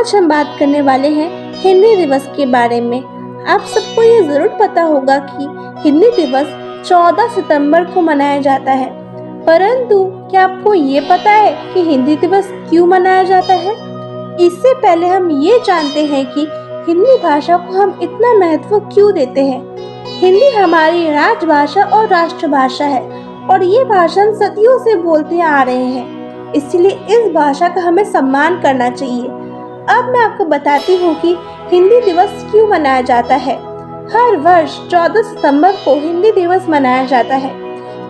आज हम बात करने वाले हैं हिंदी दिवस के बारे में। आप सबको ये जरूर पता होगा कि हिंदी दिवस 14 सितंबर को मनाया जाता है, परंतु क्या आपको ये पता है कि हिंदी दिवस क्यों मनाया जाता है? इससे पहले हम ये जानते हैं कि हिंदी भाषा को हम इतना महत्व क्यों देते हैं। हिंदी हमारी राजभाषा और राष्ट्रभाषा है और ये भाषा हम सदियों से बोलते आ रहे हैं, इसलिए इस भाषा का हमें सम्मान करना चाहिए। अब मैं आपको बताती हूँ कि हिंदी दिवस क्यों मनाया जाता है। हर वर्ष 14 सितंबर को हिंदी दिवस मनाया जाता है।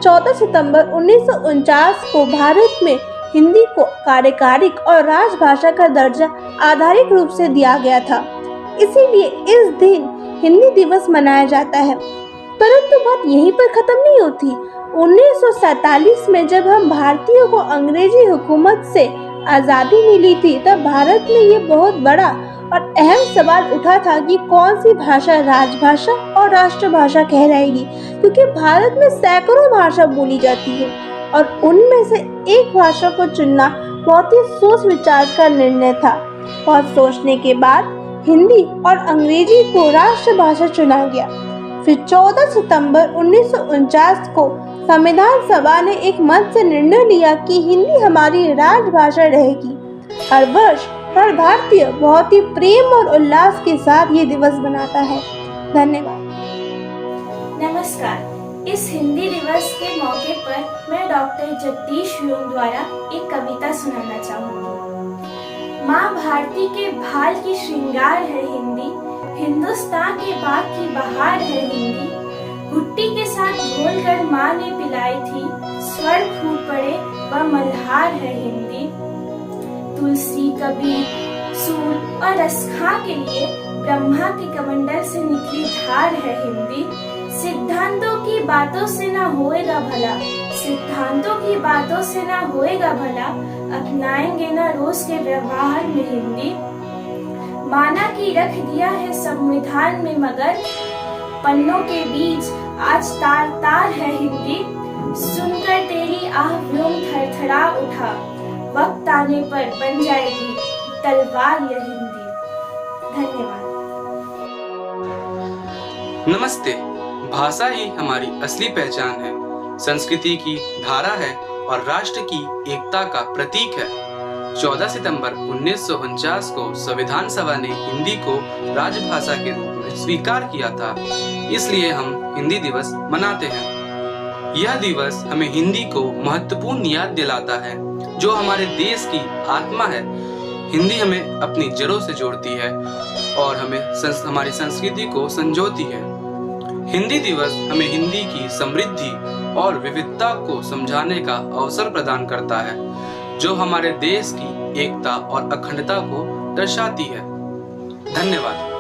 14 सितंबर 1949 को भारत में हिंदी को कार्यकारिक और राजभाषा का दर्जा आधिकारिक रूप से दिया गया था, इसीलिए इस दिन हिंदी दिवस मनाया जाता है। परंतु बात यहीं पर खत्म नहीं होती। 1947 में जब हम भारतीयों को अंग्रेजी हुकूमत से आज़ादी मिली थी, तब भारत में ये बहुत बड़ा और अहम सवाल उठा था कि कौन सी भाषा राजभाषा और राष्ट्रभाषा कहलाएगी, क्योंकि भारत में सैकड़ों भाषा बोली जाती है और उनमें से एक भाषा को चुनना बहुत ही सोच विचार का निर्णय था। बहुत सोचने के बाद हिंदी और अंग्रेजी को राष्ट्रभाषा चुना गया। फिर 14 सितंबर 1949 को संविधान सभा ने एक मत से निर्णय लिया कि हिंदी हमारी राजभाषा रहेगी। हर वर्ष हर भारतीय बहुत ही प्रेम और उल्लास के साथ ये दिवस मनाता है। धन्यवाद। नमस्कार। इस हिंदी दिवस के मौके पर मैं डॉक्टर जगदीश व्योम द्वारा एक कविता सुनाना चाहूँगी। माँ भारती के भाल की श्रृंगार है हिंदी, हिंदुस्तान के बाग की बहार है हिंदी। घुट्टी के साथ घोलकर माँ ने पिलाई थी, स्वर फूट पड़े वह मल्हार है हिंदी। तुलसी, कबीर, सूल और रसखा के लिए ब्रह्मा के कमंडल से निकली धार है हिंदी। सिद्धांतों की बातों से ना होएगा भला, सिद्धांतों की बातों से ना होएगा भला, अपनाएंगे ना रोज के व्यवहार में हिंदी। माना कि रख दिया है संविधान में मगर पन्नों के बीच आज तार तार है हिंदी। सुनकर तेरी आह व्योम थरथरा उठा, वक्त आने पर बन जाएगी तलवार यह हिंदी। धन्यवाद। नमस्ते। भाषा ही हमारी असली पहचान है, संस्कृति की धारा है और राष्ट्र की एकता का प्रतीक है। 14 सितंबर 1949 को संविधान सभा ने हिंदी को राजभाषा के रूप में स्वीकार किया था, इसलिए हम हिंदी दिवस मनाते हैं। यह दिवस हमें हिंदी को महत्वपूर्ण याद दिलाता है, जो हमारे देश की आत्मा है। हिंदी हमें अपनी जड़ों से जोड़ती है और हमें हमारी संस्कृति को संजोती है। हिंदी दिवस हमें हिंदी की समृद्धि और विविधता को समझाने का अवसर प्रदान करता है, जो हमारे देश की एकता और अखंडता को दर्शाती है। धन्यवाद।